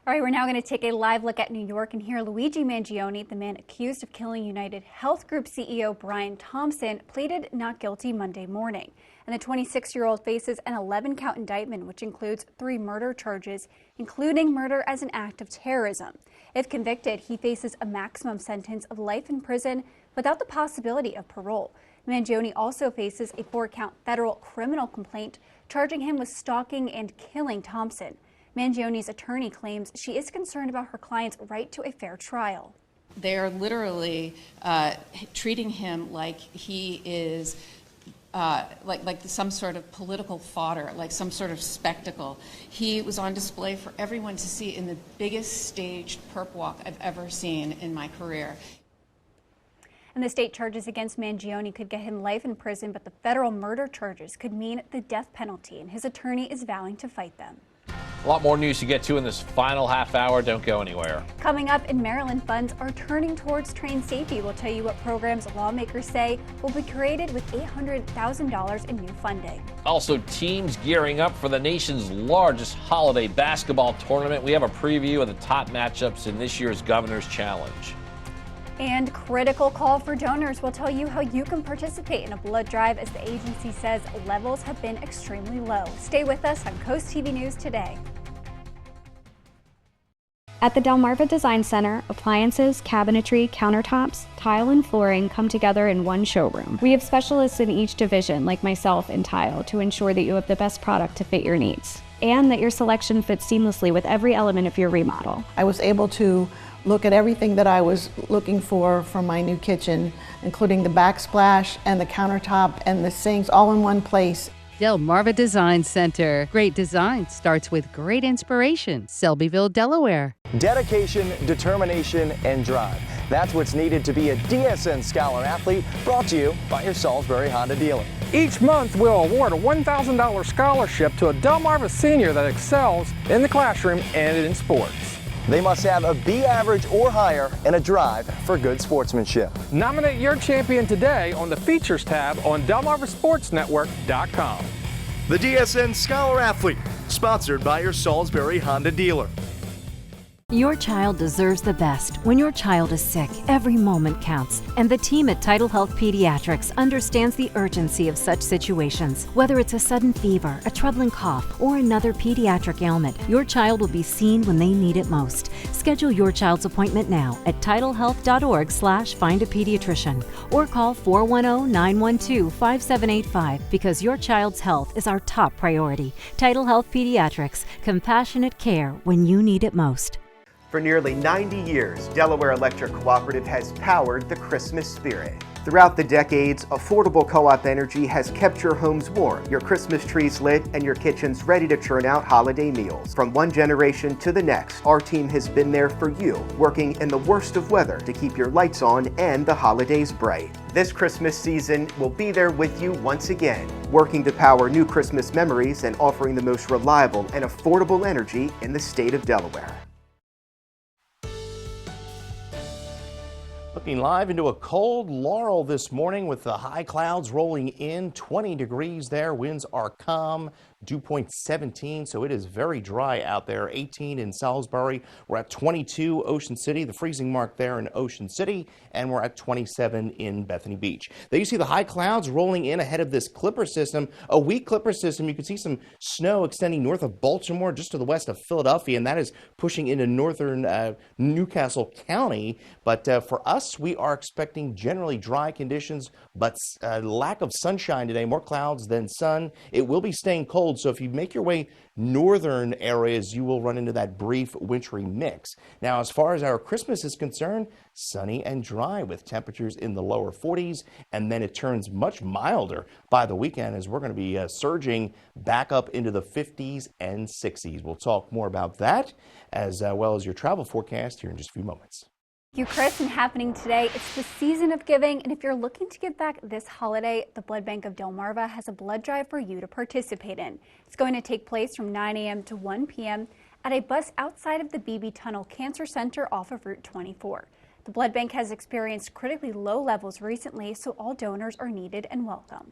All right, we're now going to take a live look at New York and hear Luigi Mangione, the man accused of killing United Health Group CEO Brian Thompson, pleaded not guilty Monday morning. And the 26-year-old faces an 11-count indictment, which includes 3 murder charges, including murder as an act of terrorism. If convicted, he faces a maximum sentence of life in prison without the possibility of parole. Mangione also faces a 4-count federal criminal complaint charging him with stalking and killing Thompson. Mangione's attorney claims she is concerned about her client's right to a fair trial. They're literally treating him like he is like some sort of political fodder, like some sort of spectacle. He was on display for everyone to see in the biggest staged perp walk I've ever seen in my career. And the state charges against Mangione could get him life in prison, but the federal murder charges could mean the death penalty, and his attorney is vowing to fight them. A lot more news to get to in this final half hour. Don't go anywhere. Coming up, in Maryland, funds are turning towards train safety. We'll tell you what programs lawmakers say will be created with $800,000 in new funding. Also, teams gearing up for the nation's largest holiday basketball tournament. We have a preview of the top matchups in this year's Governor's Challenge. And critical call for donors. We'll tell you how you can participate in a blood drive as the agency says levels have been extremely low. Stay with us on Coast TV News today. At the Delmarva Design Center, appliances, cabinetry, countertops, tile, and flooring come together in one showroom. We have specialists in each division, like myself in tile, to ensure that you have the best product to fit your needs, and that your selection fits seamlessly with every element of your remodel. I was able to look at everything that I was looking for my new kitchen, including the backsplash and the countertop and the sinks all in one place. Delmarva Design Center. Great design starts with great inspiration. Selbyville, Delaware. Dedication, determination, and drive. That's what's needed to be a DSN Scholar Athlete, brought to you by your Salisbury Honda dealer. Each month, we'll award a $1,000 scholarship to a Delmarva senior that excels in the classroom and in sports. They must have a B average or higher and a drive for good sportsmanship. Nominate your champion today on the Features tab on DelmarvaSportsNetwork.com. The DSN Scholar Athlete, sponsored by your Salisbury Honda dealer. Your child deserves the best. When your child is sick, every moment counts. And the team at Tidal Health Pediatrics understands the urgency of such situations. Whether it's a sudden fever, a troubling cough, or another pediatric ailment, your child will be seen when they need it most. Schedule your child's appointment now at tidalhealth.org/findapediatrician or call 410-912-5785 because your child's health is our top priority. Tidal Health Pediatrics, compassionate care when you need it most. For nearly 90 years, Delaware Electric Cooperative has powered the Christmas spirit. Throughout the decades, affordable co-op energy has kept your homes warm, your Christmas trees lit, and your kitchens ready to churn out holiday meals. From one generation to the next, our team has been there for you, working in the worst of weather to keep your lights on and the holidays bright. This Christmas season, we'll be there with you once again, working to power new Christmas memories and offering the most reliable and affordable energy in the state of Delaware. Looking live into a cold Laurel this morning with the high clouds rolling in, 20 degrees there. Winds are calm, dew point 17, so it is very dry out there. 18 in Salisbury. We're at 22 Ocean City, the freezing mark there in Ocean City, and we're at 27 in Bethany Beach. There you see the high clouds rolling in ahead of this clipper system, a weak clipper system. You can see some snow extending north of Baltimore, just to the west of Philadelphia, and that is pushing into northern Newcastle County. But for us, we are expecting generally dry conditions, but lack of sunshine today, more clouds than sun. It will be staying cold, so if you make your way northern areas, you will run into that brief wintry mix. Now, as far as our Christmas is concerned, sunny and dry with temperatures in the lower 40s, and then it turns much milder by the weekend as we're going to be surging back up into the 50s and 60s. We'll talk more about that as well as your travel forecast here in just a few moments. Thank you, Chris. And happening today, it's the season of giving, and if you're looking to give back this holiday, the Blood Bank of Delmarva has a blood drive for you to participate in. It's going to take place from 9 a.m. to 1 p.m. at a bus outside of the BB Tunnel Cancer Center off of Route 24. The blood bank has experienced critically low levels recently, so all donors are needed and welcome.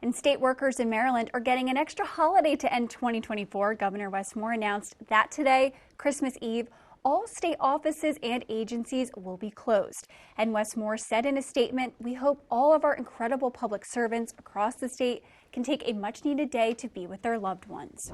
And state workers in Maryland are getting an extra holiday to end 2024. Governor Wes Moore announced that today, Christmas Eve, all state offices and agencies will be closed. And Wes Moore said in a statement, "We hope all of our incredible public servants across the state can take a much-needed day to be with their loved ones."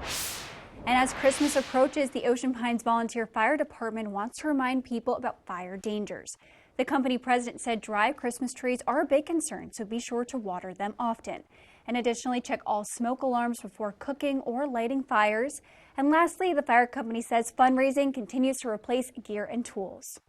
And as Christmas approaches, the Ocean Pines Volunteer Fire Department wants to remind people about fire dangers. The company president said dry Christmas trees are a big concern, so be sure to water them often. And additionally, check all smoke alarms before cooking or lighting fires. And lastly, the fire company says fundraising continues to replace gear and tools.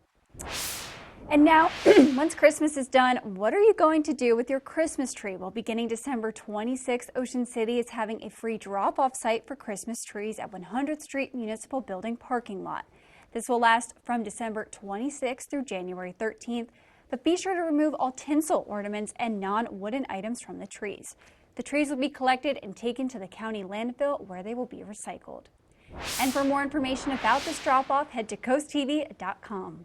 And now, once Christmas is done, what are you going to do with your Christmas tree? Well, beginning December 26th, Ocean City is having a free drop-off site for Christmas trees at 100th Street Municipal Building parking lot. This will last from December 26th through January 13th, but be sure to remove all tinsel ornaments and non-wooden items from the trees. The trees will be collected and taken to the county landfill where they will be recycled. And for more information about this drop-off, head to CoastTV.com.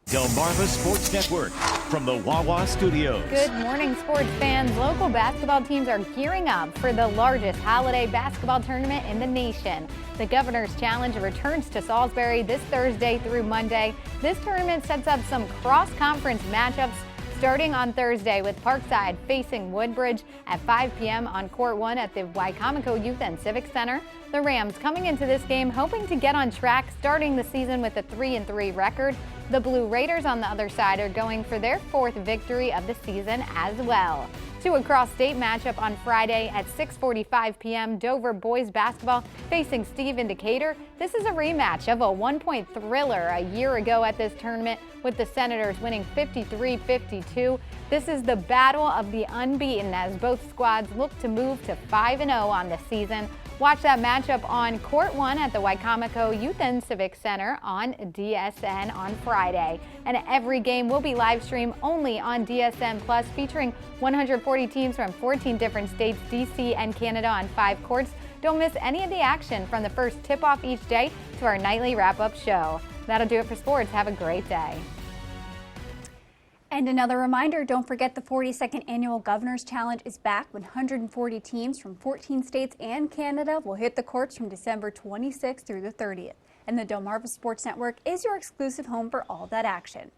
Delmarva Sports Network from the Wawa Studios. Good morning, sports fans. Local basketball teams are gearing up for the largest holiday basketball tournament in the nation. The Governor's Challenge returns to Salisbury this Thursday through Monday. This tournament sets up some cross-conference matchups starting on Thursday with Parkside facing Woodbridge at 5 p.m. on Court 1 at the Wicomico Youth and Civic Center. The Rams coming into this game hoping to get on track, starting the season with a 3-3 record. The Blue Raiders on the other side are going for their 4th victory of the season as well. To a cross-state matchup on Friday at 6:45 p.m. Dover boys basketball facing Steve in Decatur. This is a rematch of a one-point thriller a year ago at this tournament, with the Senators winning 53-52. This is the battle of the unbeaten as both squads look to move to 5-0 on the season. Watch that matchup on Court 1 at the Wicomico Youth and Civic Center on DSN on Friday. And every game will be live streamed only on DSN Plus, featuring 140 teams from 14 different states, DC and Canada on 5 courts. Don't miss any of the action from the first tip-off each day to our nightly wrap-up show. That'll do it for sports. Have a great day. And another reminder, don't forget the 42nd Annual Governor's Challenge is back. 140 teams from 14 states and Canada will hit the courts from December 26th through the 30th. And the Delmarva Sports Network is your exclusive home for all that action.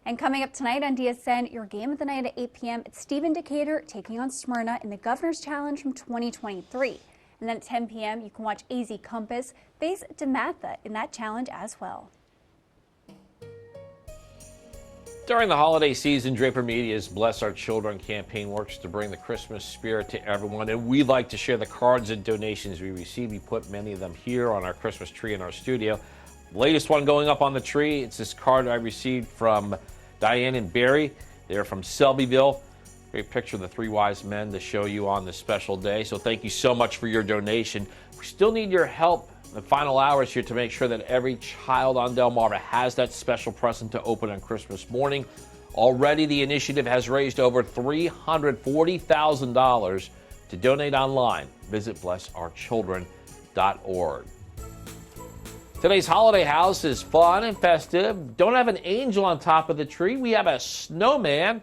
And coming up tonight on DSN, your game of the night at 8 p.m. it's Steve in Decatur taking on Smyrna in the Governor's Challenge from 2023. And then at 10 p.m. you can watch AZ Compass face DeMatha in that challenge as well. During the holiday season, Draper Media's Bless Our Children campaign works to bring the Christmas spirit to everyone, and we like to share the cards and donations we receive. We put many of them here on our Christmas tree in our studio. The latest one going up on the tree, it's this card I received from Diane and Barry. They're from Selbyville. Great picture of the 3 wise men to show you on this special day. So thank you so much for your donation. We still need your help in the final hours here to make sure that every child on Delmarva has that special present to open on Christmas morning. Already the initiative has raised over $340,000 to donate online. Visit blessourchildren.org. Today's holiday house is fun and festive. Don't have an angel on top of the tree. We have a snowman.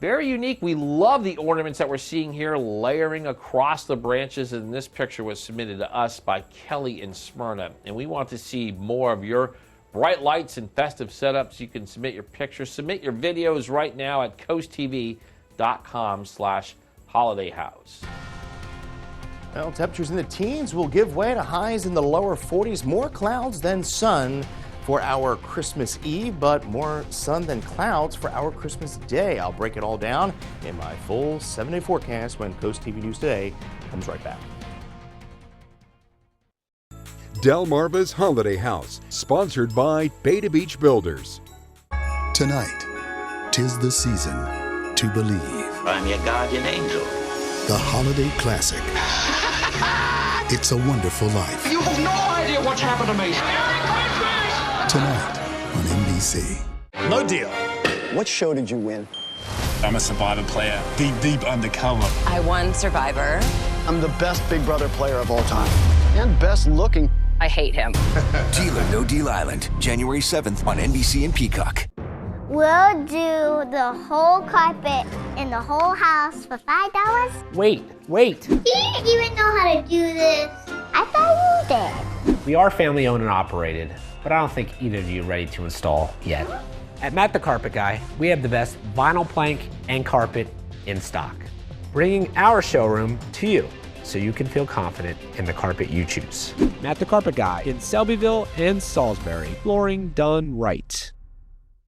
Very unique. We love the ornaments that we're seeing here layering across the branches, and this picture was submitted to us by Kelly in Smyrna. And we want to see more of your bright lights and festive setups. You can submit your pictures, submit your videos right now at coasttv.com/holidayhouse. Well, temperatures in the teens will give way to highs in the lower 40s. More clouds than sun for our Christmas Eve, but more sun than clouds for our Christmas Day. I'll break it all down in my full 7-day forecast when Coast TV News Today comes right back. Delmarva's Holiday House, sponsored by Beta Beach Builders. Tonight, 'tis the season to believe. I'm your guardian angel. The holiday classic. It's a Wonderful Life. You have no idea what's happened to me. Tonight on NBC. No deal. What show did you win? I'm a Survivor player, deep undercover. I won Survivor. I'm the best Big Brother player of all time. And best looking. I hate him. Deal or No Deal Island, January 7th on NBC and Peacock. We'll do the whole carpet in the whole house for $5. Wait. You didn't even know how to do this. I thought you did. We are family owned and operated, but I don't think either of you are ready to install yet. At Matt the Carpet Guy, we have the best vinyl plank and carpet in stock, bringing our showroom to you so you can feel confident in the carpet you choose. Matt the Carpet Guy in Selbyville and Salisbury. Flooring done right.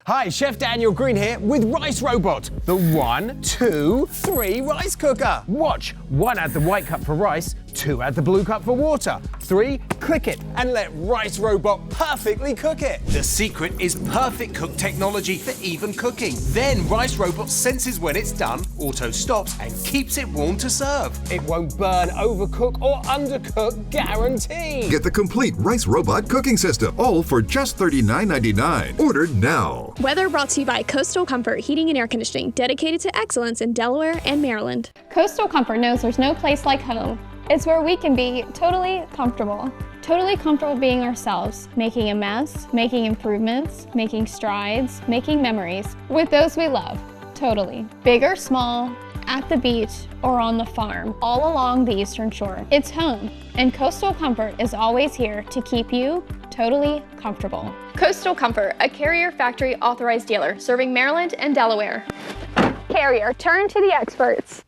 Hi, Chef Daniel Green here with Rice Robot, the 1, 2, 3 rice cooker. Watch, 1 add the white cup for rice, 2 add the blue cup for water, 3 click it and let Rice Robot perfectly cook it. The secret is perfect cook technology for even cooking. Then Rice Robot senses when it's done, auto stops and keeps it warm to serve. It won't burn, overcook or undercook, guaranteed. Get the complete Rice Robot cooking system, all for just $39.99. Ordered now. Weather brought to you by Coastal Comfort Heating and Air Conditioning, dedicated to excellence in Delaware and Maryland. Coastal Comfort knows there's no place like home. It's where we can be totally comfortable. Totally comfortable being ourselves, making a mess, making improvements, making strides, making memories with those we love. Totally. Big or small, at the beach, or on the farm, all along the Eastern Shore. It's home, and Coastal Comfort is always here to keep you totally comfortable. Coastal Comfort, a Carrier Factory authorized dealer serving Maryland and Delaware. Carrier, turn to the experts.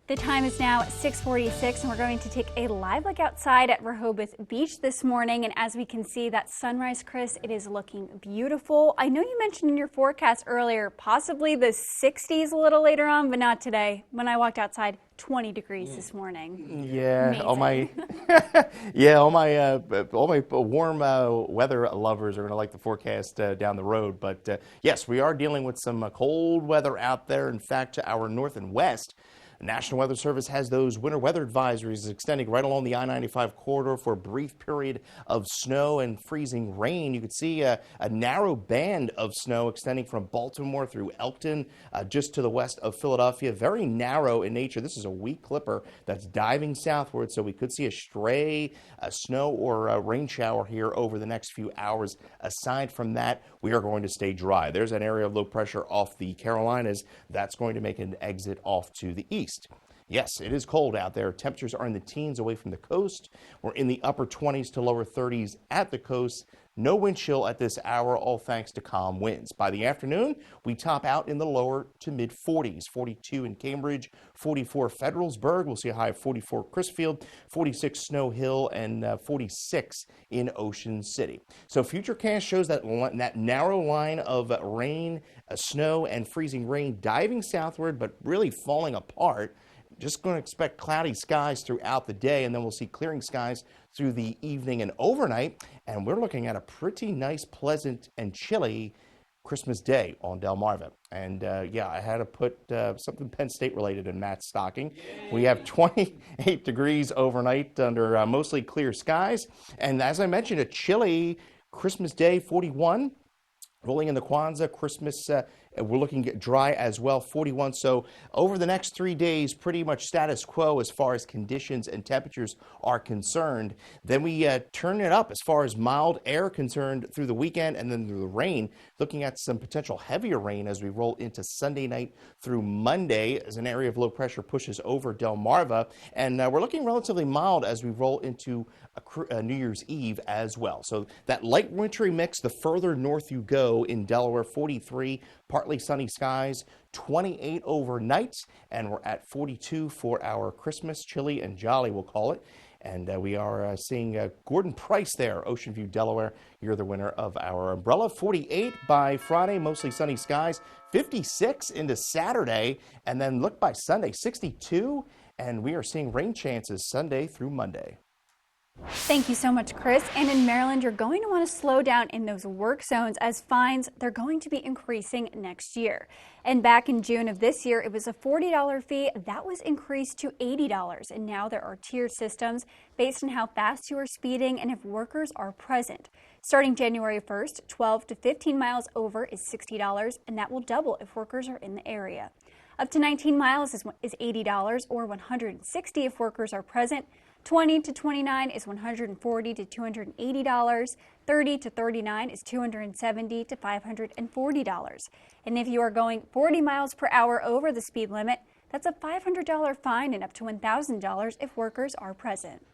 The time is now 6:46, and we're going to take a live look outside at Rehoboth Beach this morning. And as we can see, that sunrise, Chris, it is looking beautiful. I know you mentioned in your forecast earlier, possibly the 60s a little later on, but not today. When I walked outside, 20 degrees this morning. Yeah, amazing. all my warm weather lovers are going to like the forecast down the road. But yes, we are dealing with some cold weather out there. In fact, to our north and west, the National Weather Service has those winter weather advisories extending right along the I-95 corridor for a brief period of snow and freezing rain. You can see a narrow band of snow extending from Baltimore through Elkton, just to the west of Philadelphia. Very narrow in nature. This is a weak clipper that's diving southward, so we could see a stray snow or a rain shower here over the next few hours. Aside from that, we are going to stay dry. There's an area of low pressure off the Carolinas. That's going to make an exit off to the east. Yes, it is cold out there. Temperatures are in the teens away from the coast. We're in the upper 20s to lower 30s at the coast. No wind chill at this hour, all thanks to calm winds. By the afternoon, we top out in the lower to mid 40s. 42 in Cambridge, 44 Federalsburg. We'll see a high of 44 Crisfield, 46 Snow Hill, and 46 in Ocean City. So Futurecast shows that narrow line of rain, snow, and freezing rain diving southward, but really falling apart. Just going to expect cloudy skies throughout the day, and then we'll see clearing skies through the evening and overnight. And we're looking at a pretty nice, pleasant, and chilly Christmas Day on Delmarva. And yeah, I had to put something Penn State related in Matt's stocking. We have 28 degrees overnight under mostly clear skies. And as I mentioned, a chilly Christmas Day, 41. Rolling in the Kwanzaa Christmas We're looking at dry as well, 41. So over the next 3 days, pretty much status quo as far as conditions and temperatures are concerned. Then we turn it up as far as mild air concerned through the weekend and then through the rain, looking at some potential heavier rain as we roll into Sunday night through Monday as an area of low pressure pushes over Delmarva. And we're looking relatively mild as we roll into New Year's Eve as well. So that light wintry mix, the further north you go in Delaware, 43, partly sunny skies, 28 overnight, and we're at 42 for our Christmas, chilly and jolly, we'll call it. And we are seeing Gordon Price there, Ocean View, Delaware. You're the winner of our umbrella. 48 by Friday, mostly sunny skies. 56 into Saturday, and then look by Sunday, 62. And we are seeing rain chances Sunday through Monday. Thank you so much, Chris. And in Maryland, you're going to want to slow down in those work zones as fines, they're going to be increasing next year. And back in June of this year, it was a $40 fee. That was increased to $80. And now there are tiered systems based on how fast you are speeding and if workers are present. Starting January 1st, 12 to 15 miles over is $60, and that will double if workers are in the area. Up to 19 miles is $80 or $160 if workers are present. 20 to 29 is $140 to $280. 30 to 39 is $270 to $540. And if you are going 40 miles per hour over the speed limit, that's a $500 fine and up to $1,000 if workers are present.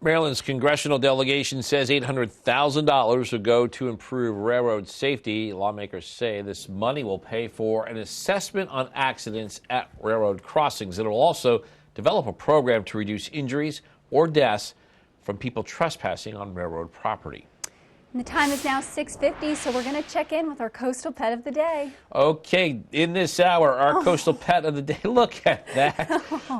Maryland's congressional delegation says $800,000 will go to improve railroad safety. Lawmakers say this money will pay for an assessment on accidents at railroad crossings. It will also develop a program to reduce injuries or deaths from people trespassing on railroad property. And the time is now 6:50, so we're going to check in with our coastal pet of the day. Okay, in this hour, our coastal pet of the day. Look at that.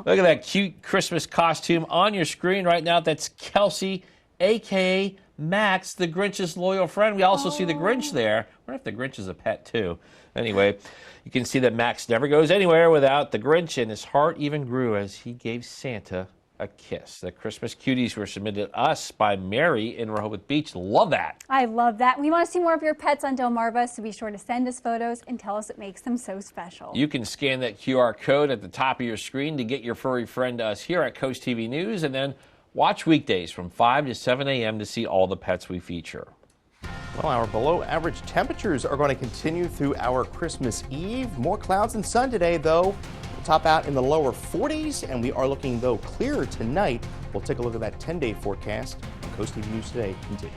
Look at that cute Christmas costume on your screen right now. That's Kelsey, a.k.a. Max, the Grinch's loyal friend. We also see the Grinch there. I wonder if the Grinch is a pet, too. Anyway, you can see that Max never goes anywhere without the Grinch, and his heart even grew as he gave Santa a kiss. The Christmas cuties were submitted to us by Mary in Rehoboth Beach. Love that. I love that. We want to see more of your pets on Delmarva, so be sure to send us photos and tell us what makes them so special. You can scan that QR code at the top of your screen to get your furry friend to us here at Coast TV News, and then watch weekdays from 5 to 7 a.m. to see all the pets we feature. Well, our below average temperatures are going to continue through our Christmas Eve. More clouds and sun today, though. Top out in the lower 40s, and we are looking, though, clearer tonight. We'll take a look at that 10-day forecast. Coast TV News Today continues.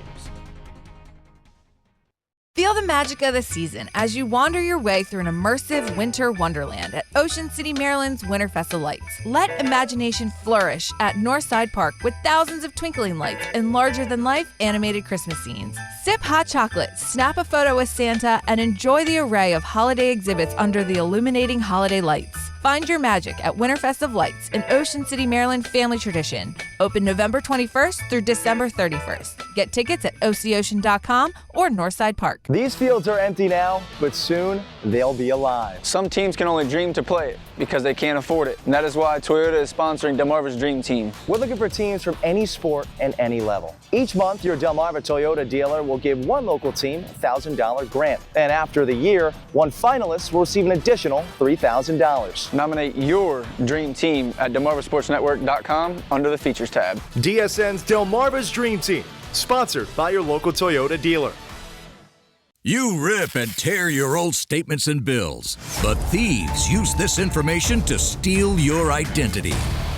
Feel the magic of the season as you wander your way through an immersive winter wonderland at Ocean City, Maryland's Winterfest of Lights. Let imagination flourish at Northside Park with thousands of twinkling lights and larger-than-life animated Christmas scenes. Sip hot chocolate, snap a photo with Santa, and enjoy the array of holiday exhibits under the illuminating holiday lights. Find your magic at Winterfest of Lights, an Ocean City, Maryland family tradition. Open November 21st through December 31st. Get tickets at OCOcean.com or Northside Park. These fields are empty now, but soon they'll be alive. Some teams can only dream to play it because they can't afford it. And that is why Toyota is sponsoring Delmarva's Dream Team. We're looking for teams from any sport and any level. Each month, your Delmarva Toyota dealer will give one local team a $1,000 grant. And after the year, one finalist will receive an additional $3,000. Nominate your dream team at DelmarvaSportsNetwork.com under the Features tab. DSN's Delmarva's Dream Team, sponsored by your local Toyota dealer. You rip and tear your old statements and bills, but thieves use this information to steal your identity.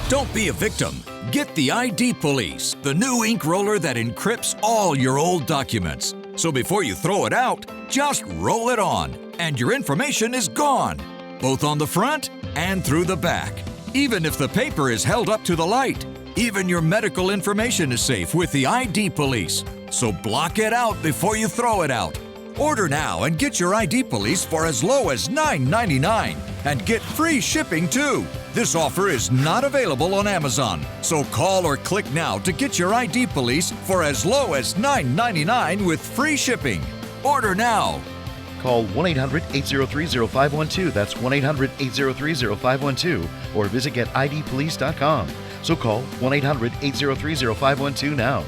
Don't be a victim. Get the ID Police, the new ink roller that encrypts all your old documents. So before you throw it out, just roll it on, and your information is gone, both on the front and through the back. Even if the paper is held up to the light, even your medical information is safe with the ID Police. So block it out before you throw it out. Order now and get your ID Police for as low as $9.99 and get free shipping too. This offer is not available on Amazon, so call or click now to get your ID Police for as low as $9.99 with free shipping. Order now. Call 1-800-803-0512. That's 1-800-803-0512. Or visit getidpolice.com. So call 1-800-803-0512 now.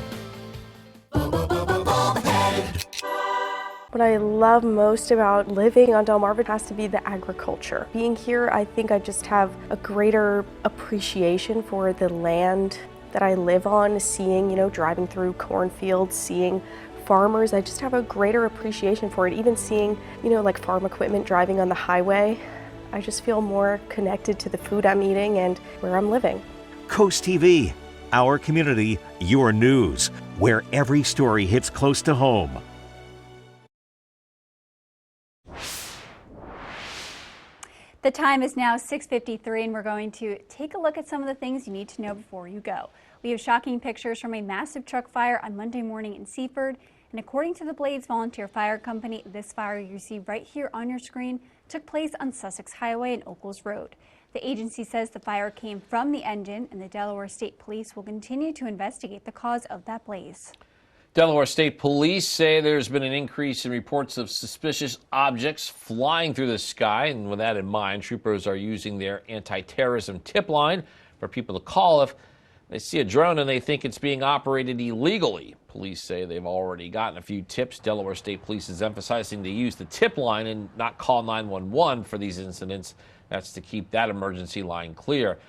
What I love most about living on Delmarva has to be the agriculture. Being here, I think I just have a greater appreciation for the land that I live on, seeing, driving through cornfields, seeing farmers. I just have a greater appreciation for it. Even seeing, like farm equipment driving on the highway, I just feel more connected to the food I'm eating and where I'm living. Coast TV, our community, your news, where every story hits close to home. The time is now 6:53, and we're going to take a look at some of the things you need to know before you go. We have shocking pictures from a massive truck fire on Monday morning in Seaford. And according to the Blades Volunteer Fire Company, this fire you see right here on your screen took place on Sussex Highway and Oakles Road. The agency says the fire came from the engine, and the Delaware State Police will continue to investigate the cause of that blaze. Delaware State Police say there's been an increase in reports of suspicious objects flying through the sky. And with that in mind, troopers are using their anti-terrorism tip line for people to call if they see a drone and they think it's being operated illegally. Police say they've already gotten a few tips. Delaware State Police is emphasizing they use the tip line and not call 911 for these incidents. That's to keep that emergency line clear.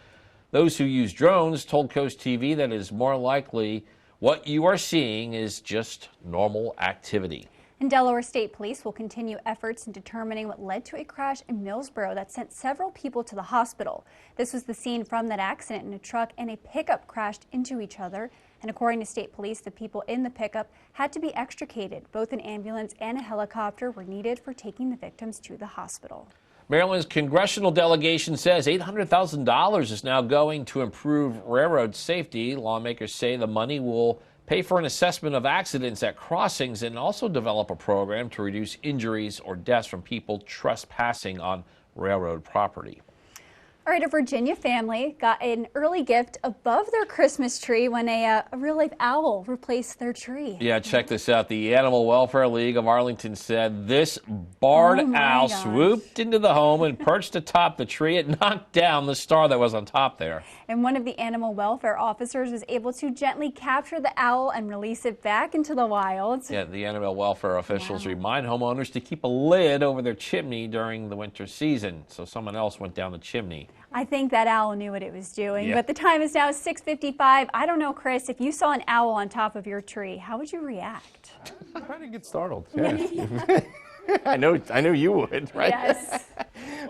Those who use drones told Coast TV that it is more likely what you are seeing is just normal activity. And Delaware State Police will continue efforts in determining what led to a crash in Millsboro that sent several people to the hospital. This was the scene from that accident in a truck and a pickup crashed into each other. And according to state police, the people in the pickup had to be extricated. Both an ambulance and a helicopter were needed for taking the victims to the hospital. Maryland's congressional delegation says $800,000 is now going to improve railroad safety. Lawmakers say the money will pay for an assessment of accidents at crossings and also develop a program to reduce injuries or deaths from people trespassing on railroad property. All right, a Virginia family got an early gift above their Christmas tree when a real-life owl replaced their tree. Yeah, check this out. The Animal Welfare League of Arlington said this barred owl swooped into the home and perched atop the tree. It knocked down the star that was on top there. And one of the animal welfare officers was able to gently capture the owl and release it back into the wild. Yeah, the animal welfare officials remind homeowners to keep a lid over their chimney during the winter season, so someone else went down the chimney. I think that owl knew what it was doing, Yeah. but the time is now 6:55. I don't know, Chris, if you saw an owl on top of your tree, how would you react? I'd probably get startled. Yeah. I know you would, right? Yes.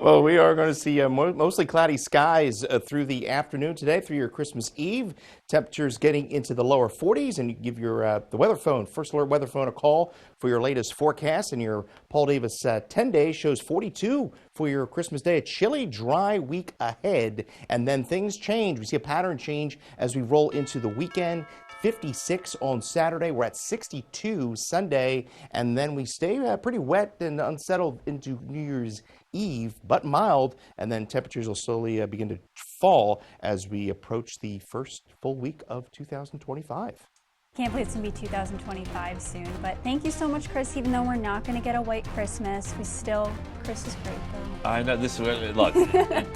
Well, we are going to see mostly cloudy skies through the afternoon today, through your Christmas Eve. Temperatures getting into the lower 40s, and you can give your the weather phone, First Alert weather phone, a call for your latest forecast. And your Paul Davis 10 days shows 42 for your Christmas Day. A chilly, dry week ahead, and then things change. We see a pattern change as we roll into the weekend. 56 on Saturday. We're at 62 Sunday, and then we stay pretty wet and unsettled into New Year's Eve, but mild, and then temperatures will slowly begin to fall as we approach the first full week of 2025. Can't believe it's going to be 2025 soon, but thank you so much, Chris. Even though we're not going to get a white Christmas, Chris is grateful. I know this is, look,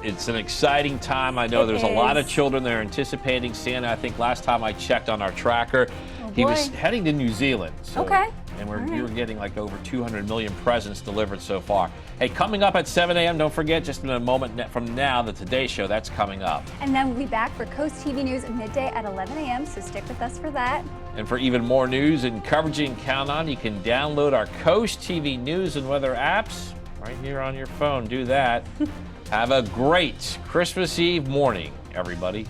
it's an exciting time. I know there's a lot of children that are anticipating Santa. I think last time I checked on our tracker, he was heading to New Zealand. So, okay. And we were getting like over 200 million presents delivered so far. Hey, coming up at 7 a.m., don't forget, just in a moment from now, the Today Show, that's coming up. And then we'll be back for Coast TV News midday at 11 a.m., so stick with us for that. And for even more news and coverage you can count on, you can download our Coast TV News and weather apps right here on your phone. Do that. Have a great Christmas Eve morning, everybody.